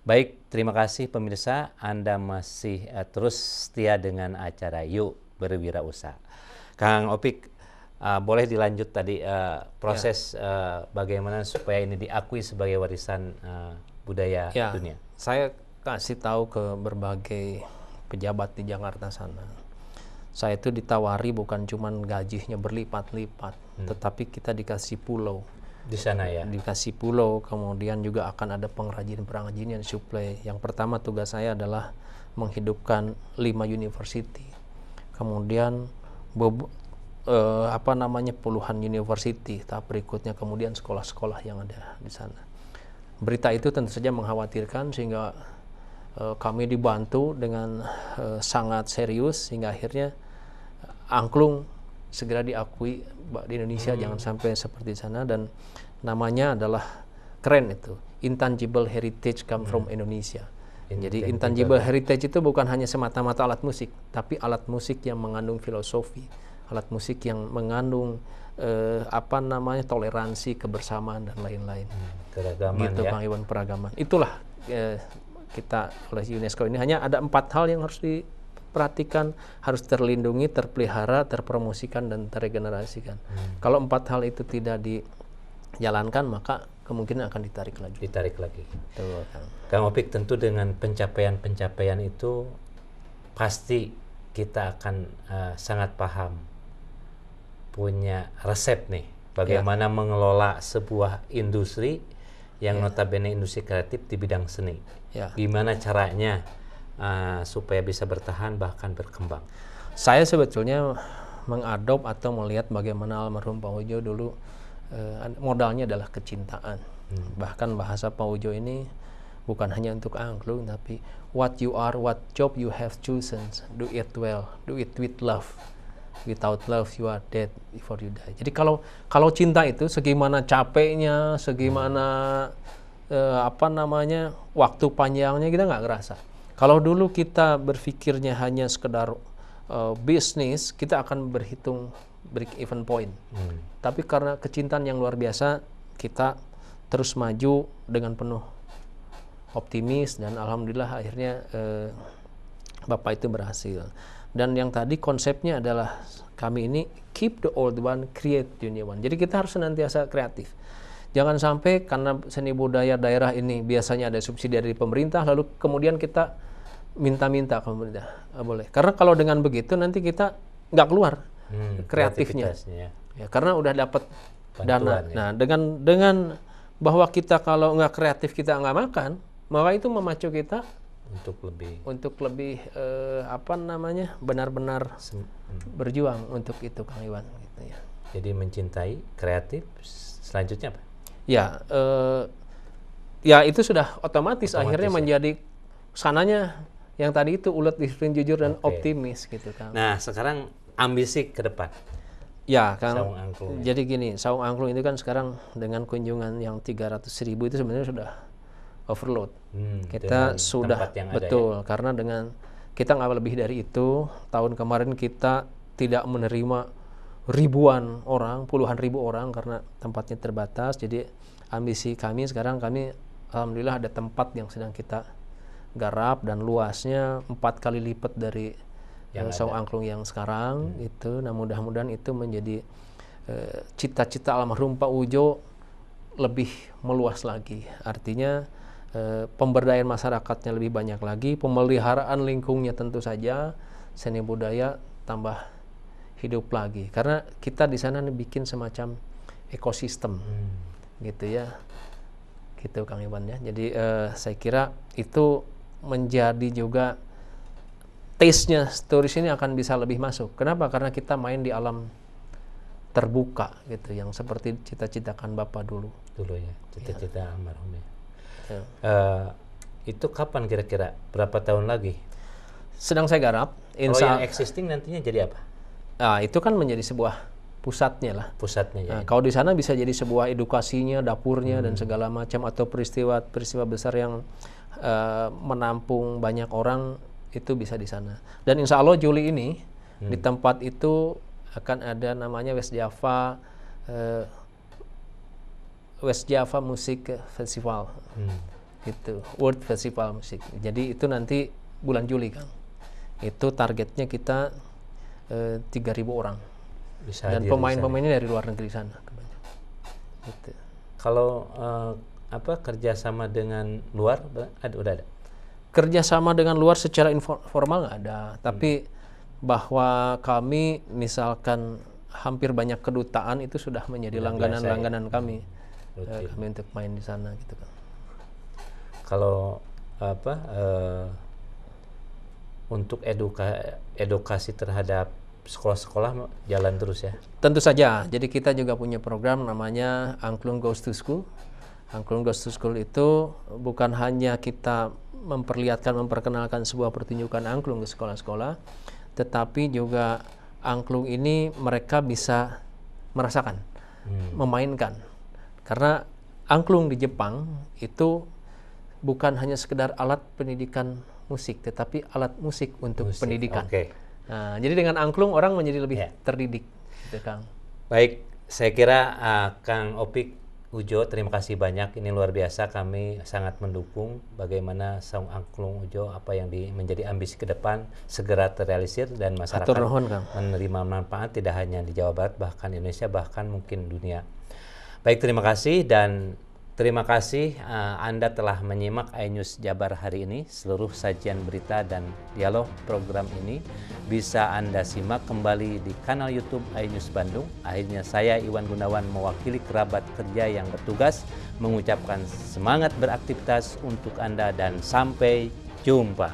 Baik, terima kasih pemirsa. Anda masih terus setia dengan acara Yuk Berwirausaha. Kang Opik, boleh dilanjut tadi proses bagaimana supaya ini diakui sebagai warisan budaya dunia? Saya kasih tahu ke berbagai pejabat di Jakarta sana. Saya itu ditawari bukan cuma gajinya berlipat-lipat, tetapi kita dikasih pulau. Di sana ya? Dikasih pulau, kemudian juga akan ada pengrajin-pengrajin yang disuplai. Yang pertama tugas saya adalah menghidupkan 5 university. Kemudian puluhan university. Tahap berikutnya kemudian sekolah-sekolah yang ada di sana. Berita itu tentu saja mengkhawatirkan sehingga kami dibantu dengan sangat serius sehingga akhirnya angklung segera diakui di Indonesia. Jangan sampai seperti sana, dan namanya adalah keren itu, intangible heritage come from Indonesia. Jadi intangible heritage itu bukan hanya semata-mata alat musik, tapi alat musik yang mengandung filosofi, alat musik yang mengandung toleransi, kebersamaan dan lain-lain. Keragaman gitu, ya. Kang Iwan, peragaman. Itulah kita oleh UNESCO ini hanya ada 4 hal yang harus diperhatikan, harus terlindungi, terpelihara, terpromosikan dan terregenerasikan. Kalau 4 hal itu tidak dijalankan, maka kemungkinan akan ditarik lagi. Tuh, Kang Opik, tentu dengan pencapaian-pencapaian itu pasti kita akan sangat paham, punya resep nih bagaimana mengelola sebuah industri yang notabene industri kreatif di bidang seni. Gimana caranya supaya bisa bertahan bahkan berkembang? Saya sebetulnya mengadop atau melihat bagaimana almarhum Pak Ujo dulu modalnya adalah kecintaan. Bahkan bahasa Pak Ujo ini bukan hanya untuk angklung, tapi what you are, what job you have chosen, do it well, do it with love. Without love you are dead before you die. Jadi kalau cinta itu segimana capeknya, segimana waktu panjangnya kita nggak ngerasa. Kalau dulu kita berpikirnya hanya sekedar bisnis, kita akan berhitung break even point. Tapi karena kecintaan yang luar biasa, kita terus maju dengan penuh optimis, dan alhamdulillah akhirnya Bapak itu berhasil. Dan yang tadi konsepnya adalah kami ini keep the old one, create the new one. Jadi kita harus senantiasa kreatif. Jangan sampai karena seni budaya daerah ini biasanya ada subsidi dari pemerintah, lalu kemudian kita minta-minta ke pemerintah. Boleh. Karena kalau dengan begitu nanti kita nggak keluar kreatifnya. Ya, karena udah dapat dana. Nah, dengan bahwa kita kalau nggak kreatif kita nggak makan, maka itu memacu kita untuk lebih benar-benar berjuang untuk itu, Kang Iwan. Gitu ya. Jadi mencintai kreatif, selanjutnya apa? Ya itu sudah otomatis akhirnya menjadi sananya yang tadi itu ulet, disiplin, jujur dan optimis gitu, Kang. Nah, sekarang ambisi ke depan. Ya, Kang. Saung Angklung. Jadi gini, Saung Angklung itu kan sekarang dengan kunjungan yang 300.000 itu sebenarnya sudah overload. Kita sudah betul, karena dengan kita nggak lebih dari itu. Tahun kemarin kita tidak menerima ribuan orang, puluhan ribu orang karena tempatnya terbatas. Jadi ambisi kami sekarang, kami alhamdulillah ada tempat yang sedang kita garap dan luasnya 4 kali lipat dari Saung Angklung yang sekarang itu. Nah, mudah-mudahan itu menjadi cita-cita almarhum Pak Ujo lebih meluas lagi. Artinya pemberdayaan masyarakatnya lebih banyak lagi, pemeliharaan lingkungnya tentu saja, seni budaya tambah hidup lagi. Karena kita di sana bikin semacam ekosistem, gitu ya, gitu Kang Iwan ya. Jadi saya kira itu menjadi juga taste-nya turis ini akan bisa lebih masuk. Kenapa? Karena kita main di alam terbuka gitu, yang seperti cita-citakan Bapak dulu ya, cita-cita almarhum ya. Itu kapan kira-kira? Berapa tahun lagi? Sedang saya garap. Kalau yang existing nantinya jadi apa? Nah, itu kan menjadi sebuah pusatnya lah. Pusatnya ya. Nah, kalau di sana bisa jadi sebuah edukasinya, dapurnya dan segala macam, atau peristiwa besar yang menampung banyak orang, itu bisa di sana. Dan insya Allah Juli ini di tempat itu akan ada namanya West Java Music Festival. gitu, World Festival Musik. Jadi itu nanti bulan Juli, Kang. Itu targetnya kita 3.000 orang. Bisa dan pemain-pemainnya dari luar negeri sana. Gitu. Kalau kerjasama dengan luar udah ada? Kerjasama dengan luar secara informal nggak ada, tapi bahwa kami misalkan hampir banyak kedutaan itu sudah menjadi langganan kami, kami untuk main di sana gitu kan. Kalau untuk edukasi terhadap sekolah-sekolah jalan terus ya? Tentu saja. Jadi kita juga punya program namanya Angklung Goes to School. Angklung Goes to School itu bukan hanya kita memperkenalkan sebuah pertunjukan angklung ke sekolah-sekolah, tetapi juga angklung ini mereka bisa merasakan, memainkan. Karena angklung di Jepang itu bukan hanya sekedar alat pendidikan musik, tetapi alat musik untuk pendidikan. Okay. Nah, jadi dengan angklung orang menjadi lebih terdidik, gitu, Kang. Baik, saya kira Kang Opik Ujo, terima kasih banyak. Ini luar biasa, kami sangat mendukung bagaimana Saung Angklung Ujo apa yang menjadi ambisi ke depan segera terrealisir dan masyarakat menerima manfaat tidak hanya di Jawa Barat, bahkan Indonesia, bahkan mungkin dunia. Baik, terima kasih dan terima kasih Anda telah menyimak iNews Jabar hari ini. Seluruh sajian berita dan dialog program ini bisa Anda simak kembali di kanal YouTube iNews Bandung. Akhirnya saya Iwan Gunawan mewakili kerabat kerja yang bertugas mengucapkan semangat beraktivitas untuk Anda dan sampai jumpa.